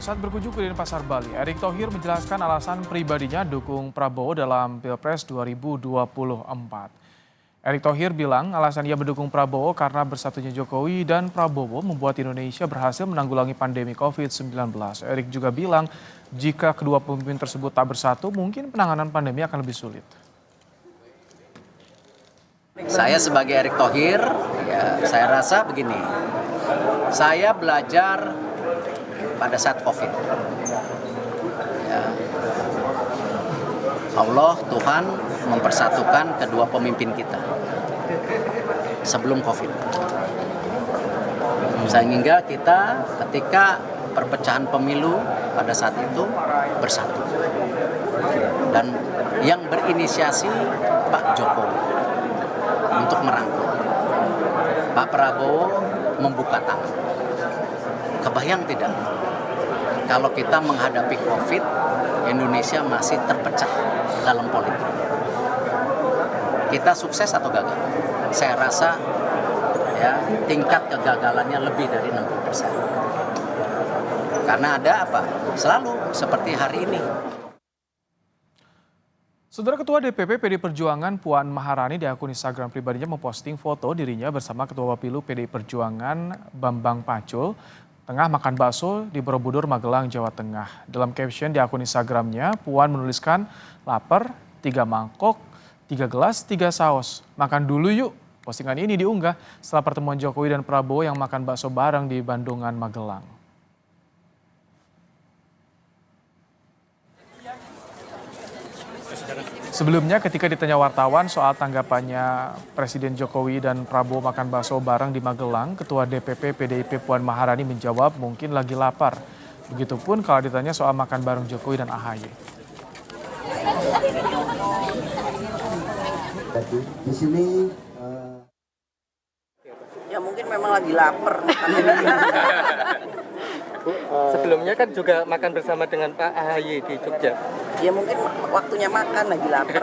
Saat berkunjung ke Denpasar, Bali, Erick Thohir menjelaskan alasan pribadinya dukung Prabowo dalam Pilpres 2024. Erick Thohir bilang alasan ia mendukung Prabowo karena bersatunya Jokowi dan Prabowo membuat Indonesia berhasil menanggulangi pandemi COVID-19. Erick juga bilang jika kedua pemimpin tersebut tak bersatu, mungkin penanganan pandemi akan lebih sulit. Saya sebagai Erick Thohir, saya rasa begini, saya belajar pada saat COVID. Allah, Tuhan mempersatukan kedua pemimpin kita sebelum COVID. Sehingga kita ketika perpecahan pemilu pada saat itu bersatu. Dan yang berinisiasi Pak Jokowi untuk merangkul. Pak Prabowo membuka tangan. Kebayang tidak? Kalau kita menghadapi COVID, Indonesia masih terpecah dalam politik. Kita sukses atau gagal? Saya rasa tingkat kegagalannya lebih dari 60%. Karena ada apa? Selalu seperti hari ini. Saudara Ketua DPP PD Perjuangan Puan Maharani di akun Instagram pribadinya memposting foto dirinya bersama Ketua Bapilu PD Perjuangan Bambang Pacul tengah makan bakso di Borobudur, Magelang, Jawa Tengah. Dalam caption di akun Instagramnya, Puan menuliskan, lapar, 3 mangkok, 3 gelas, 3 saus. Makan dulu yuk. Postingan ini diunggah setelah pertemuan Jokowi dan Prabowo yang makan bakso bareng di Bandungan, Magelang. Sebelumnya ketika ditanya wartawan soal tanggapannya Presiden Jokowi dan Prabowo makan bakso bareng di Magelang, Ketua DPP PDIP Puan Maharani menjawab mungkin lagi lapar. Begitupun kalau ditanya soal makan bareng Jokowi dan AHY. Di sini ya mungkin memang lagi lapar. Sebelumnya kan juga makan bersama dengan Pak AHY di Jogja. Ya mungkin waktunya makan lagi lapar.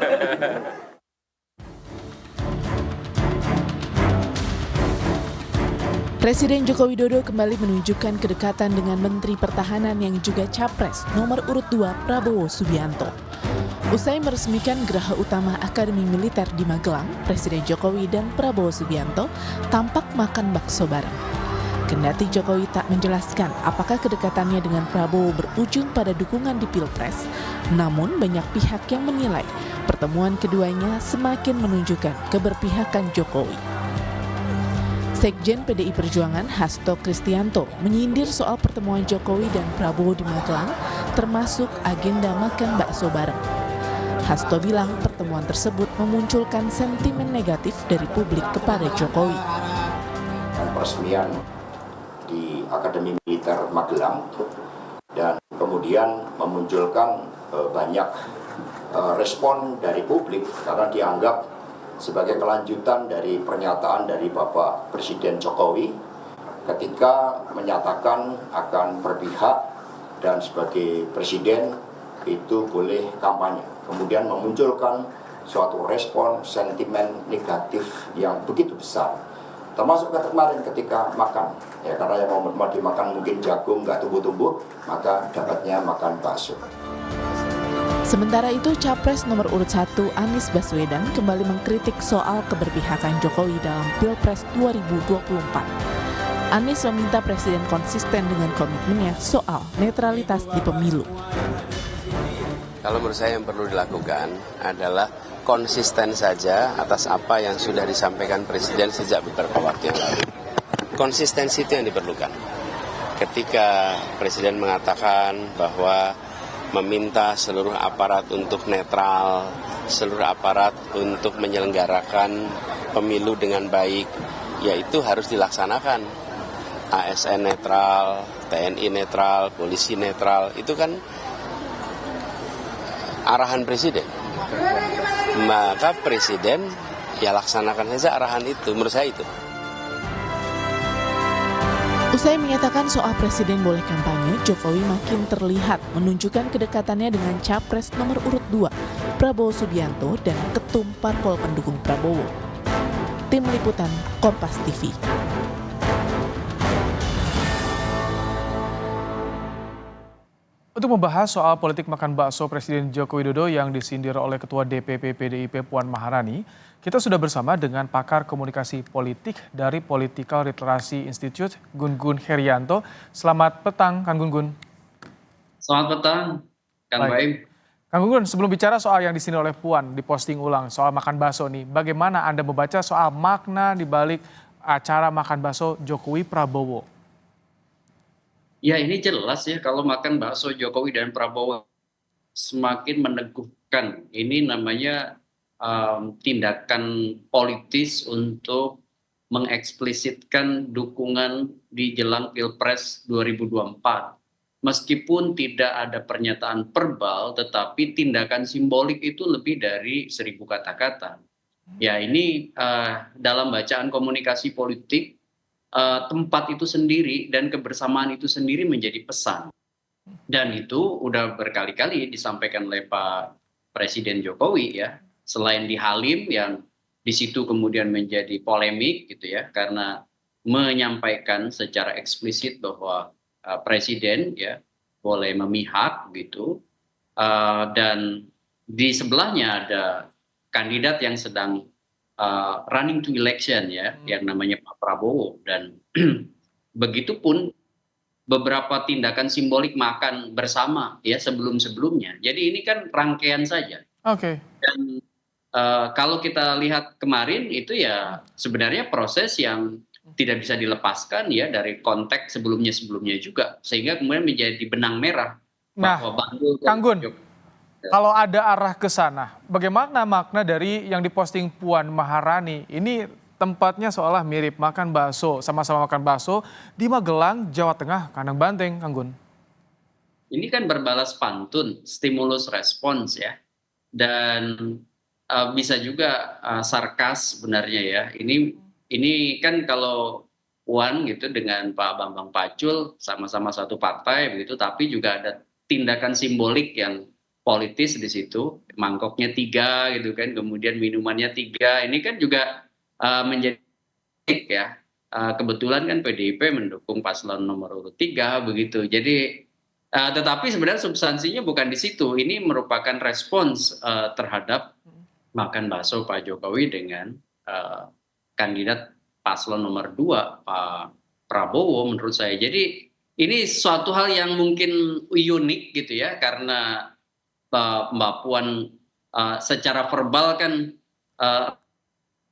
Presiden Joko Widodo kembali menunjukkan kedekatan dengan Menteri Pertahanan yang juga Capres nomor urut 2 Prabowo Subianto. Usai meresmikan geraha utama Akademi Militer di Magelang, Presiden Jokowi dan Prabowo Subianto tampak makan bakso bareng. Kendati Jokowi tak menjelaskan apakah kedekatannya dengan Prabowo berujung pada dukungan di Pilpres, namun banyak pihak yang menilai pertemuan keduanya semakin menunjukkan keberpihakan Jokowi. Sekjen PDI Perjuangan Hasto Kristianto menyindir soal pertemuan Jokowi dan Prabowo di Magelang, termasuk agenda makan bakso bareng. Hasto bilang pertemuan tersebut memunculkan sentimen negatif dari publik kepada Jokowi. peresmian di Akademi Militer Magelang dan kemudian memunculkan banyak respon dari publik karena dianggap sebagai kelanjutan dari pernyataan dari Bapak Presiden Jokowi ketika menyatakan akan berpihak dan sebagai presiden itu boleh kampanye. Kemudian memunculkan suatu respon sentimen negatif yang begitu besar. Termasuk kemarin ketika makan, ya karena yang mau dimakan mungkin jagung nggak tumbuh-tumbuh, maka dapatnya makan bakso. Sementara itu, Capres nomor urut 1 Anies Baswedan kembali mengkritik soal keberpihakan Jokowi dalam Pilpres 2024. Anies meminta Presiden konsisten dengan komitmennya soal netralitas di pemilu. Kalau menurut saya yang perlu dilakukan adalah konsisten saja atas apa yang sudah disampaikan Presiden sejak beberapa waktu yang lalu. Konsistensi itu yang diperlukan. Ketika Presiden mengatakan bahwa meminta seluruh aparat untuk netral, seluruh aparat untuk menyelenggarakan pemilu dengan baik, yaitu harus dilaksanakan. ASN netral, TNI netral, polisi netral, itu kan arahan Presiden. Maka Presiden ya laksanakan saja arahan itu, menurut saya itu. Usai menyatakan soal Presiden boleh kampanye, Jokowi makin terlihat menunjukkan kedekatannya dengan Capres nomor urut 2, Prabowo Subianto dan Ketum Parpol pendukung Prabowo. Tim Liputan Kompas TV. Untuk membahas soal politik makan bakso Presiden Joko Widodo yang disindir oleh Ketua DPP PDIP Puan Maharani, kita sudah bersama dengan pakar komunikasi politik dari Political Literary Institute, Gun Gun Herianto. Selamat petang, Kang Gun Gun. Selamat petang, Kang Baim. Kang Gun Gun, sebelum bicara soal yang disindir oleh Puan, diposting ulang soal makan bakso nih, bagaimana Anda membaca soal makna di balik acara makan bakso Jokowi Prabowo? Ya ini jelas ya kalau makan bakso Jokowi dan Prabowo semakin meneguhkan. Ini namanya tindakan politis untuk mengeksplisitkan dukungan di jelang Pilpres 2024. Meskipun tidak ada pernyataan verbal, tetapi tindakan simbolik itu lebih dari 1000 kata-kata. Ya ini dalam bacaan komunikasi politik, tempat itu sendiri dan kebersamaan itu sendiri menjadi pesan. Dan itu udah berkali-kali disampaikan oleh Pak Presiden Jokowi ya. Selain di Halim yang di situ kemudian menjadi polemik gitu ya, karena menyampaikan secara eksplisit bahwa Presiden ya boleh memihak gitu. Dan di sebelahnya ada kandidat yang sedang running to election ya, yang namanya Pak Prabowo, dan begitupun beberapa tindakan simbolik makan bersama ya sebelum-sebelumnya. Jadi ini kan rangkaian saja. Oke. Dan kalau kita lihat kemarin itu ya sebenarnya proses yang tidak bisa dilepaskan ya dari konteks sebelumnya juga, sehingga kemudian menjadi benang merah. Nah, Kang Gun, kalau ada arah ke sana, bagaimana makna dari yang diposting Puan Maharani? Ini tempatnya seolah mirip makan bakso, sama-sama makan bakso di Magelang, Jawa Tengah, kandang banteng, Kang Gun. Ini kan berbalas pantun, stimulus respons ya, dan bisa juga sarkas sebenarnya ya. Ini kan kalau Puan gitu dengan Pak Bambang Pacul sama-sama satu partai begitu, tapi juga ada tindakan simbolik yang politis di situ, mangkoknya 3 gitu kan, kemudian minumannya 3, ini kan juga menjadi ya. Kebetulan kan PDIP mendukung paslon nomor urut 3 begitu. Jadi tetapi sebenarnya substansinya bukan di situ. Ini merupakan respons terhadap makan bakso Pak Jokowi dengan kandidat paslon nomor 2 Pak Prabowo menurut saya. Jadi ini suatu hal yang mungkin unik gitu ya, karena Mbak Puan secara verbal kan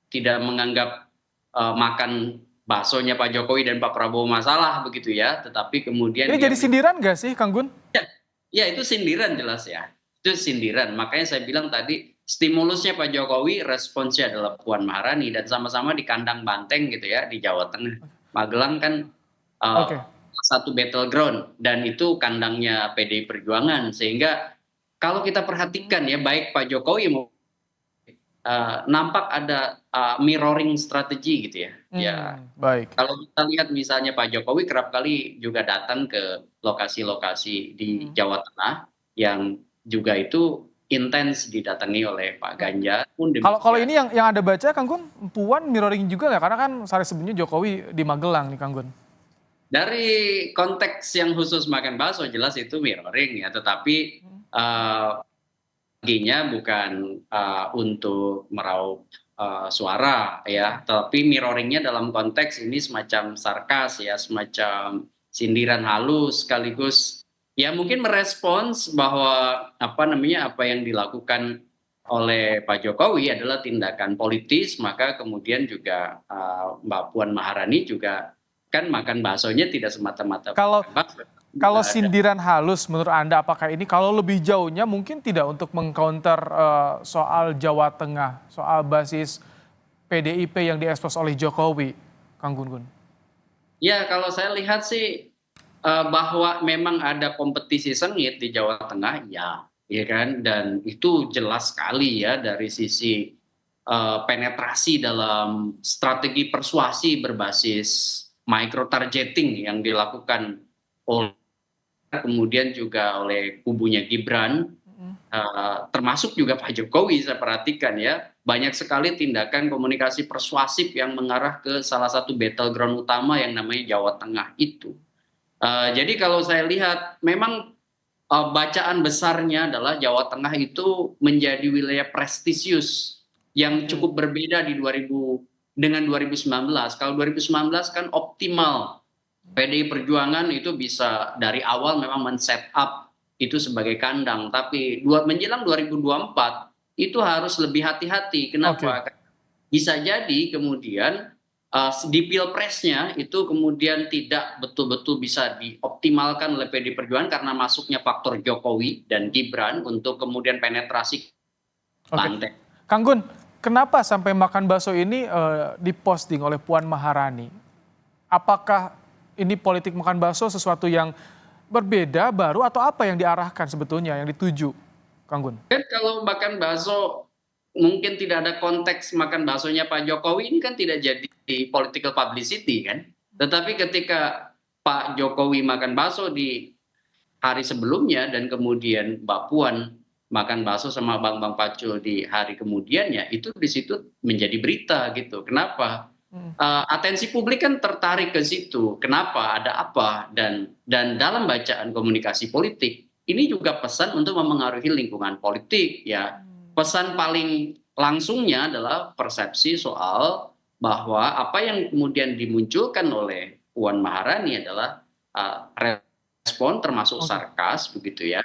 tidak menganggap makan baksonya Pak Jokowi dan Pak Prabowo masalah begitu ya, tetapi kemudian Ini jadi sindiran nggak sih, Kang Gun? Ya itu sindiran jelas ya, itu sindiran. Makanya saya bilang tadi stimulusnya Pak Jokowi, responsnya adalah Puan Maharani, dan sama-sama di kandang banteng gitu ya di Jawa Tengah. Magelang kan satu battleground dan itu kandangnya PDI Perjuangan, sehingga kalau kita perhatikan ya, baik Pak Jokowi mau nampak ada mirroring strategi gitu ya. Ya, baik. kalau kita lihat misalnya Pak Jokowi kerap kali juga datang ke lokasi-lokasi di Jawa Tengah yang juga itu intens didatangi oleh Pak Ganjar pun demikian. Kalau ini yang Anda baca, Kang Gun, Puan mirroring juga nggak? Karena kan sehari sebelumnya Jokowi di Magelang nih, Kang Gun. Dari konteks yang khusus makan bakso jelas itu mirroring ya, tetapi strateginya bukan untuk meraup suara ya, tapi mirroringnya dalam konteks ini semacam sarkas ya, semacam sindiran halus sekaligus ya mungkin merespons bahwa apa yang dilakukan oleh Pak Jokowi adalah tindakan politis, maka kemudian juga Mbak Puan Maharani juga kan makan baksonya tidak semata-mata Kalau sindiran halus menurut Anda, apakah ini kalau lebih jauhnya mungkin tidak untuk mengcounter soal Jawa Tengah, soal basis PDIP yang diekspos oleh Jokowi, Kang Gun Gun? Ya kalau saya lihat sih bahwa memang ada kompetisi sengit di Jawa Tengah, ya kan, dan itu jelas sekali ya dari sisi penetrasi dalam strategi persuasi berbasis micro targeting yang dilakukan oleh kemudian juga oleh kubunya Gibran, termasuk juga Pak Jokowi. Saya perhatikan ya, banyak sekali tindakan komunikasi persuasif yang mengarah ke salah satu battleground utama yang namanya Jawa Tengah itu. Jadi kalau saya lihat memang bacaan besarnya adalah Jawa Tengah itu menjadi wilayah prestisius yang cukup berbeda di 2000 dengan 2019. Kalau 2019 kan optimal. PDI Perjuangan itu bisa dari awal memang men-set up itu sebagai kandang, tapi menjelang 2024 itu harus lebih hati-hati. Kenapa? Bisa jadi kemudian di pilpresnya itu kemudian tidak betul-betul bisa dioptimalkan oleh PDI Perjuangan karena masuknya faktor Jokowi dan Gibran untuk kemudian penetrasi banteng. Kang Gun, kenapa sampai makan bakso ini diposting oleh Puan Maharani? Apakah ini politik makan bakso sesuatu yang berbeda, baru, atau apa yang diarahkan sebetulnya, yang dituju, Kang Gun? Kan kalau makan bakso, mungkin tidak ada konteks makan baksonya Pak Jokowi, ini kan tidak jadi political publicity kan. Tetapi ketika Pak Jokowi makan bakso di hari sebelumnya, dan kemudian Mbak Puan makan bakso sama Bang Pacul di hari kemudiannya, itu di situ menjadi berita gitu. Kenapa? Atensi publik kan tertarik ke situ. Kenapa? Ada apa? Dan dalam bacaan komunikasi politik ini juga pesan untuk memengaruhi lingkungan politik ya. Pesan paling langsungnya adalah persepsi soal bahwa apa yang kemudian dimunculkan oleh Puan Maharani adalah respon termasuk sarkas begitu ya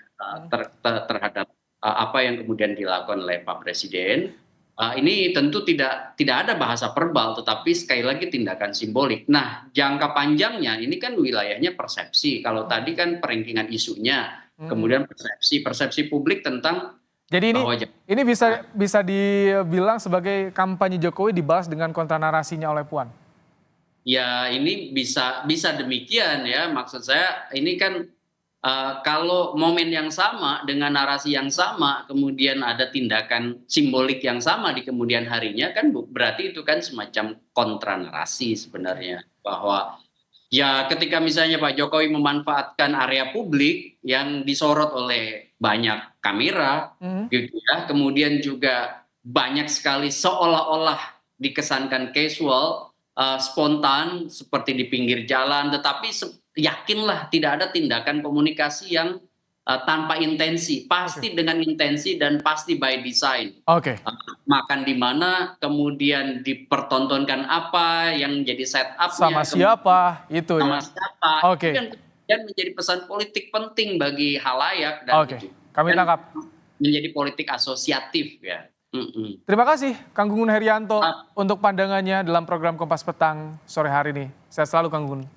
terhadap apa yang kemudian dilakukan oleh Pak Presiden. Ini tentu tidak ada bahasa verbal, tetapi sekali lagi tindakan simbolik. Nah, jangka panjangnya ini kan wilayahnya persepsi. Kalau tadi kan peringkingan isunya, kemudian persepsi publik tentang. Jadi ini bisa dibilang sebagai kampanye Jokowi dibalas dengan kontra narasinya oleh Puan. Ya, ini bisa demikian ya. Maksud saya ini kan kalau momen yang sama dengan narasi yang sama, kemudian ada tindakan simbolik yang sama di kemudian harinya, kan berarti itu kan semacam kontra narasi sebenarnya. Bahwa ya ketika misalnya Pak Jokowi memanfaatkan area publik yang disorot oleh banyak kamera, gitu ya, kemudian juga banyak sekali seolah-olah dikesankan casual, spontan seperti di pinggir jalan, tetapi yakinlah tidak ada tindakan komunikasi yang tanpa intensi, pasti dengan intensi dan pasti by design. Makan di mana, kemudian dipertontonkan apa yang jadi setup-nya, sama siapa itu sama ya. Siapa. Itu yang kemudian menjadi pesan politik penting bagi halayak dan itu. Kami tangkap. Menjadi politik asosiatif ya. Terima kasih Kang Gunggun Herianto untuk pandangannya dalam program Kompas Petang sore hari ini. Sehat selalu Kang Gunggun.